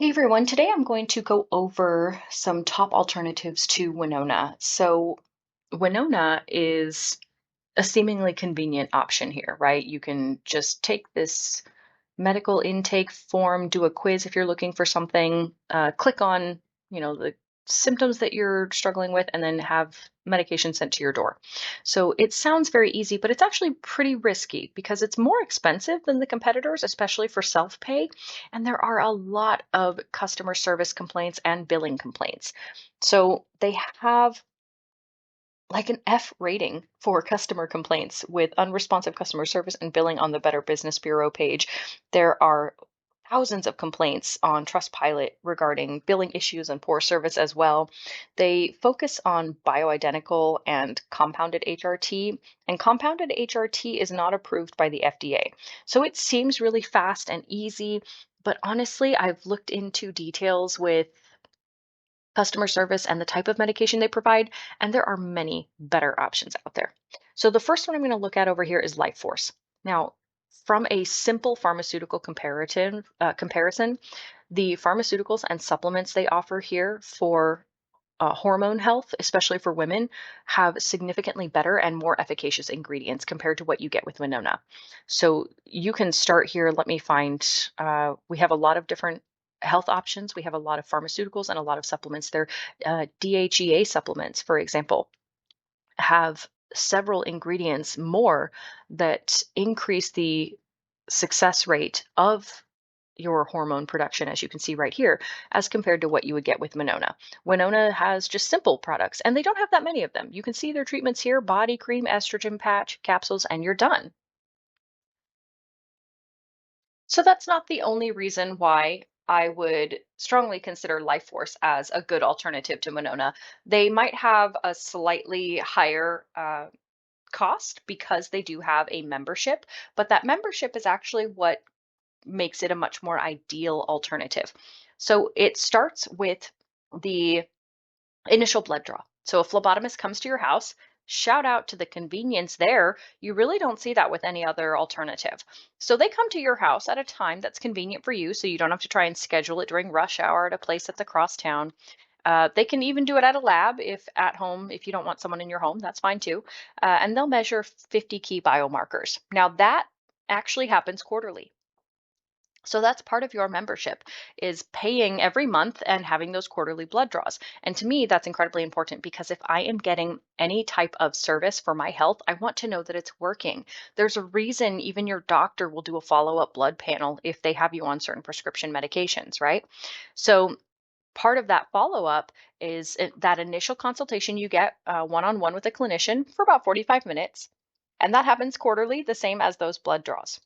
Hey everyone, today I'm going to go over some top alternatives to Winona. So, Winona is a seemingly convenient option here, right? You can just take this medical intake form, do a quiz if you're looking for something, click on, the symptoms that you're struggling with, and then have medication sent to your door. So it sounds very easy, but it's actually pretty risky because it's more expensive than the competitors, especially for self-pay. And there are a lot of customer service complaints and billing complaints. So they have like an F rating for customer complaints with unresponsive customer service and billing on the Better Business Bureau page. There are thousands of complaints on Trustpilot regarding billing issues and poor service as well. They focus on bioidentical and compounded HRT, and compounded HRT is not approved by the FDA. So it seems really fast and easy, but honestly, I've looked into details with customer service and the type of medication they provide, and there are many better options out there. So the first one I'm going to look at over here is Lifeforce. Now, from a simple pharmaceutical comparison, the pharmaceuticals and supplements they offer here for hormone health, especially for women, have significantly better and more efficacious ingredients compared to what you get with Winona. So you can start here. Let me find, we have a lot of different health options. We have a lot of pharmaceuticals and a lot of supplements. There, DHEA supplements, for example, have several ingredients more that increase the success rate of your hormone production, as you can see right here, as compared to what you would get with Winona. Winona has just simple products, and they don't have that many of them. You can see their treatments here: body cream, estrogen patch, capsules, and you're done. So that's not the only reason why I would strongly consider Lifeforce as a good alternative to Winona. They might have a slightly higher cost because they do have a membership, but that membership is actually what makes it a much more ideal alternative. So it starts with the initial blood draw. So a phlebotomist comes to your house. Shout out to the convenience there. You really don't see that with any other alternative. So they come to your house at a time that's convenient for you, so you don't have to try and schedule it during rush hour at a place that's across town. They can even do it at a lab if at home, if you don't want someone in your home, that's fine too. And they'll measure 50 key biomarkers. Now that actually happens quarterly. So that's part of your membership, is paying every month and having those quarterly blood draws. And to me, that's incredibly important because if I am getting any type of service for my health, I want to know that it's working. There's a reason even your doctor will do a follow-up blood panel if they have you on certain prescription medications, right? So part of that follow-up is that initial consultation you get one-on-one with a clinician for about 45 minutes. And that happens quarterly, the same as those blood draws.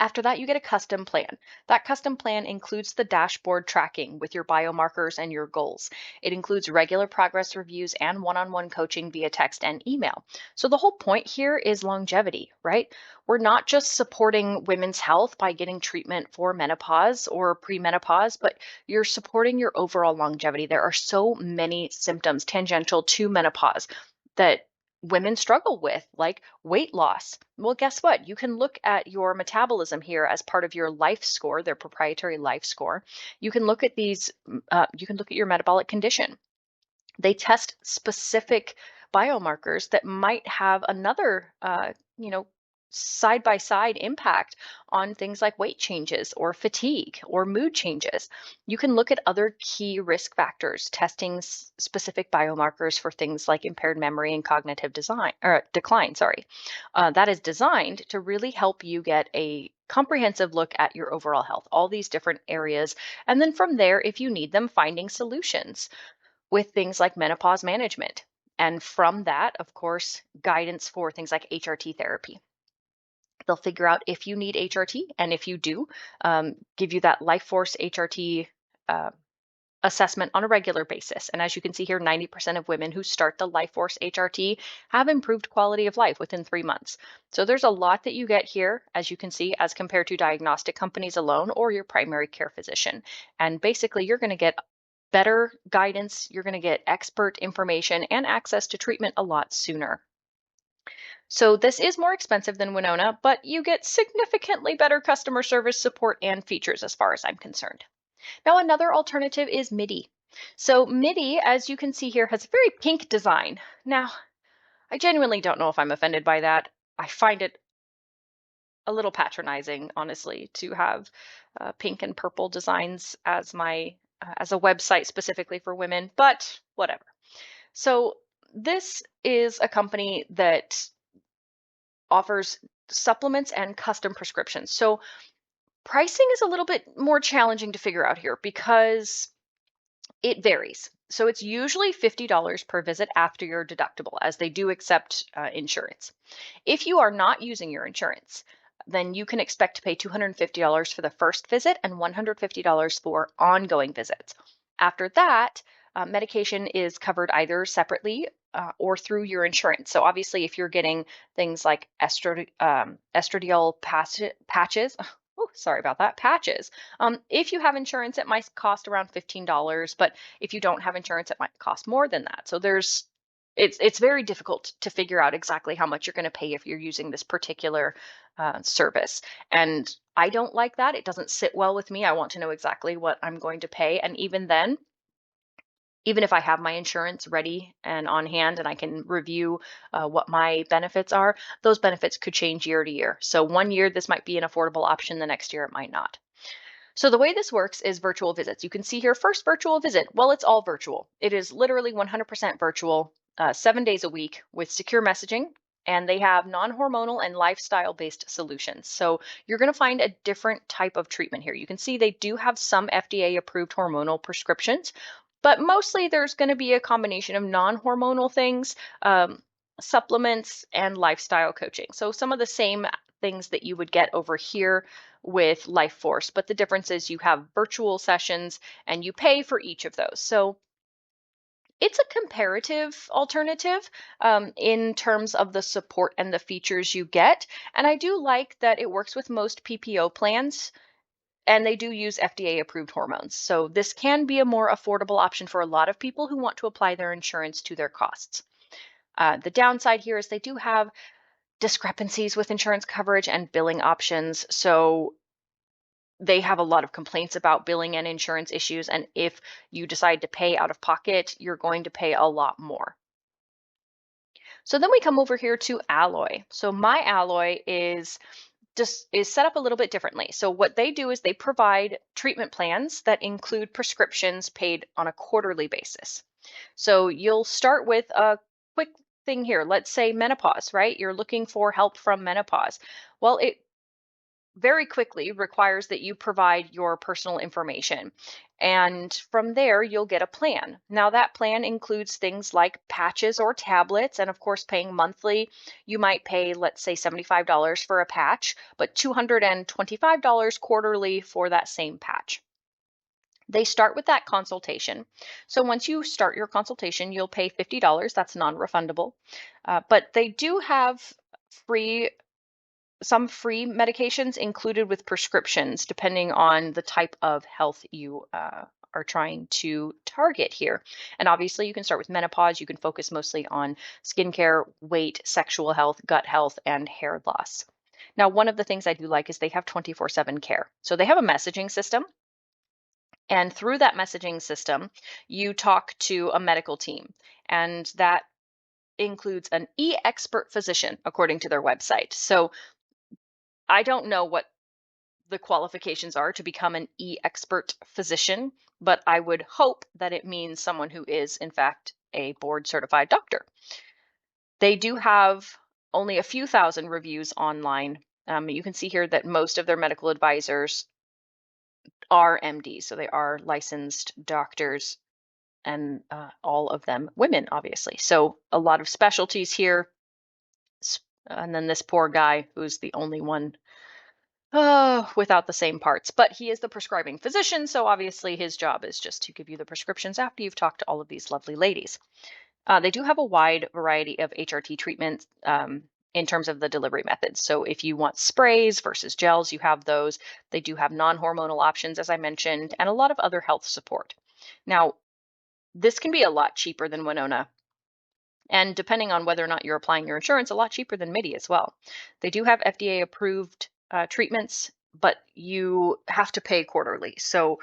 After that, you get a custom plan. That custom plan includes the dashboard tracking with your biomarkers and your goals. It includes regular progress reviews and one-on-one coaching via text and email. So the whole point here is longevity, right? We're not just supporting women's health by getting treatment for menopause or premenopause, but you're supporting your overall longevity. There are so many symptoms tangential to menopause that women struggle with, like weight loss. Well, guess what? You can look at your metabolism here as part of your life score, their proprietary life score. You can look at these, you can look at your metabolic condition. They test specific biomarkers that might have another, side by side impact on things like weight changes or fatigue or mood changes. You can look at other key risk factors, testing specific biomarkers for things like impaired memory and cognitive design or decline. Sorry, that is designed to really help you get a comprehensive look at your overall health, all these different areas, and then from there, if you need them, finding solutions with things like menopause management. And from that, of course, guidance for things like HRT therapy. They'll figure out if you need HRT, and if you do, give you that Lifeforce HRT uh, assessment on a regular basis. And as you can see here, 90% of women who start the Lifeforce HRT have improved quality of life within 3 months. So there's a lot that you get here, as you can see, as compared to diagnostic companies alone or your primary care physician. And basically, you're going to get better guidance, you're going to get expert information and access to treatment a lot sooner. So this is more expensive than Winona, but you get significantly better customer service support and features as far as I'm concerned. Now, another alternative is Midi. So, Midi, as you can see here, has a very pink design. Now, I genuinely don't know if I'm offended by that. I find it a little patronizing, honestly, to have pink and purple designs as my as a website specifically for women, but whatever. So, this is a company that offers supplements and custom prescriptions. So, pricing is a little bit more challenging to figure out here because it varies. So it's usually $50 per visit after your deductible, as they do accept insurance. If you are not using your insurance, then you can expect to pay $250 for the first visit and $150 for ongoing visits. After that, medication is covered either separately or through your insurance. So obviously, if you're getting things like estradiol patches, oh, sorry about that, patches. If you have insurance, it might cost around $15, but if you don't have insurance, it might cost more than that. So it's very difficult to figure out exactly how much you're going to pay if you're using this particular service. And I don't like that. It doesn't sit well with me. I want to know exactly what I'm going to pay. And even then, even if I have my insurance ready and on hand and I can review what my benefits are, those benefits could change year to year. So one year this might be an affordable option, the next year it might not. So the way this works is virtual visits. You can see here, first virtual visit. Well, it's all virtual. It is literally 100% virtual, 7 days a week with secure messaging. And they have non-hormonal and lifestyle-based solutions. So you're going to find a different type of treatment here. You can see they do have some FDA-approved hormonal prescriptions, but mostly there's going to be a combination of non-hormonal things, supplements, and lifestyle coaching. So some of the same things that you would get over here with Lifeforce, but the difference is you have virtual sessions and you pay for each of those. So it's a comparative alternative in terms of the support and the features you get. And I do like that it works with most PPO plans and they do use FDA approved hormones. So this can be a more affordable option for a lot of people who want to apply their insurance to their costs. The downside here is they do have discrepancies with insurance coverage and billing options. So they have a lot of complaints about billing and insurance issues. And if you decide to pay out of pocket, you're going to pay a lot more. So then we come over here to Alloy. So my Alloy is set up a little bit differently. So what they do is they provide treatment plans that include prescriptions paid on a quarterly basis. So you'll start with a quick thing here. Let's say menopause, right? You're looking for help from menopause. Well, it very quickly requires that you provide your personal information. And from there, you'll get a plan. Now, that plan includes things like patches or tablets, and of course, paying monthly. You might pay, let's say, $75 for a patch, but $225 quarterly for that same patch. They start with that consultation. So once you start your consultation, you'll pay $50. That's non-refundable. But they do have some free medications included with prescriptions, depending on the type of health you are trying to target here. And obviously, you can start with menopause. You can focus mostly on skincare, weight, sexual health, gut health, and hair loss. Now, one of the things I do like is they have 24/7 care. So they have a messaging system. And through that messaging system, you talk to a medical team. And that includes an e-expert physician, according to their website. So I don't know what the qualifications are to become an e-expert physician, but I would hope that it means someone who is, in fact, a board certified doctor. They do have only a few thousand reviews online. You can see here that most of their medical advisors are MDs, so they are licensed doctors, and all of them women, obviously. So a lot of specialties here. And then this poor guy who's the only one without the same parts. But he is the prescribing physician, so obviously his job is just to give you the prescriptions after you've talked to all of these lovely ladies. They do have a wide variety of HRT treatments in terms of the delivery methods. So if you want sprays versus gels, you have those. They do have non-hormonal options, as I mentioned, and a lot of other health support. Now, this can be a lot cheaper than Winona. And depending on whether or not you're applying your insurance, a lot cheaper than Midi as well. They do have FDA approved treatments, but you have to pay quarterly. So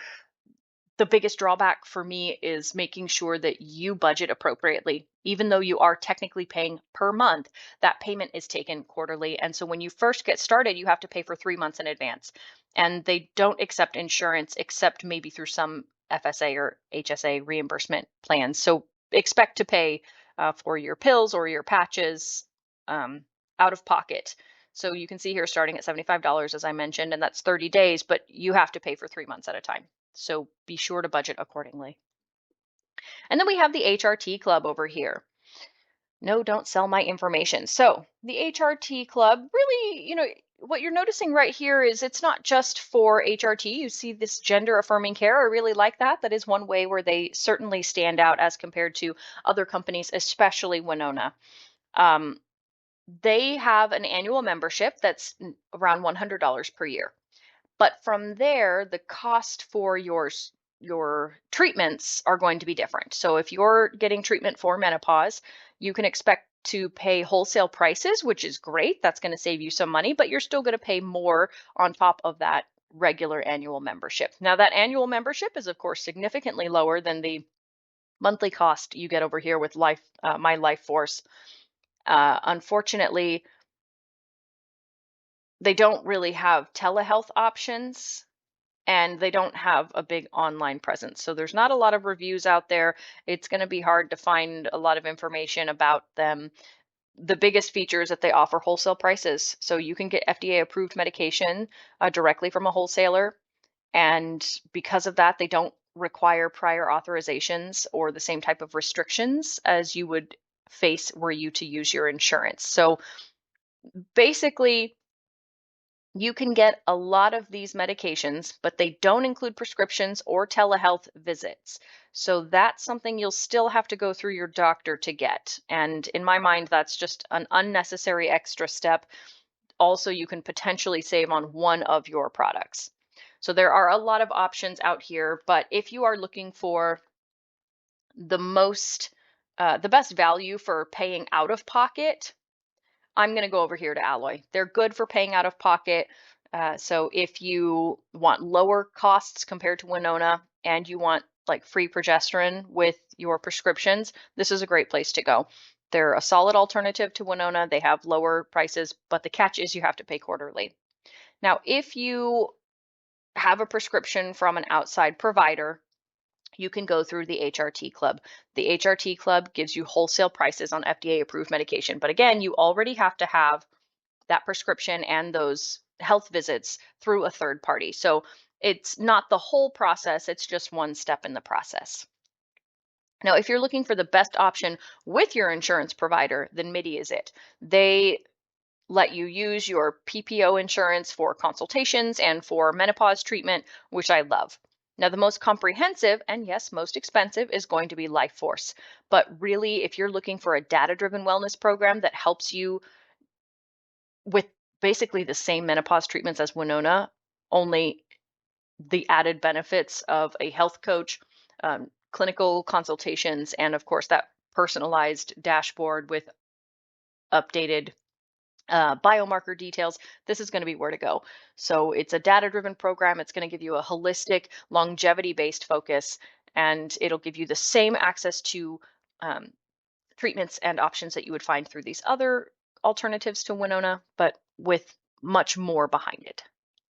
The biggest drawback for me is making sure that you budget appropriately. Even though you are technically paying per month, that payment is taken quarterly. And so when you first get started, you have to pay for 3 months in advance. And they don't accept insurance except maybe through some FSA or HSA reimbursement plans. So expect to pay for your pills or your patches um, out of pocket. So you can see here starting at $75, as I mentioned, and that's 30 days, but you have to pay for 3 months at a time. So be sure to budget accordingly. And then we have the HRT Club over here. No, don't sell my information. So the HRT Club really, what you're noticing right here is it's not just for HRT. You see this gender affirming care. I really like that. That is one way where they certainly stand out as compared to other companies, especially Winona. Um, they have an annual membership that's around $100 per year. But from there, the cost for your treatments are going to be different. So if you're getting treatment for menopause, you can expect to pay wholesale prices, which is great. That's going to save you some money, but you're still going to pay more on top of that regular annual membership. Now, that annual membership is, of course, significantly lower than the monthly cost you get over here with my Lifeforce. Unfortunately, they don't really have telehealth options and they don't have a big online presence. So there's not a lot of reviews out there. It's going to be hard to find a lot of information about them. The biggest feature is that they offer wholesale prices. So you can get FDA approved medication directly from a wholesaler. And because of that, they don't require prior authorizations or the same type of restrictions as you would face were you to use your insurance. So basically, you can get a lot of these medications, but they don't include prescriptions or telehealth visits. So that's something you'll still have to go through your doctor to get. And in my mind, that's just an unnecessary extra step. Also, you can potentially save on one of your products. So there are a lot of options out here, but if you are looking for the the best value for paying out of pocket, I'm going to go over here to Alloy. They're good for paying out of pocket. So if you want lower costs compared to Winona and you want like free progesterone with your prescriptions, this is a great place to go. They're a solid alternative to Winona. They have lower prices, but the catch is you have to pay quarterly. Now, if you have a prescription from an outside provider, you can go through the HRT Club. The HRT Club gives you wholesale prices on FDA approved medication. But again, you already have to have that prescription and those health visits through a third party. So it's not the whole process, it's just one step in the process. Now, if you're looking for the best option with your insurance provider, then Midi is it. They let you use your PPO insurance for consultations and for menopause treatment, which I love. Now, the most comprehensive and yes, most expensive is going to be Lifeforce. But really, if you're looking for a data-driven wellness program that helps you with basically the same menopause treatments as Winona, only the added benefits of a health coach, clinical consultations, and of course, that personalized dashboard with updated biomarker details, this is going to be where to go. So it's a data-driven program. It's going to give you a holistic, longevity-based focus, and it'll give you the same access to treatments and options that you would find through these other alternatives to Winona, but with much more behind it.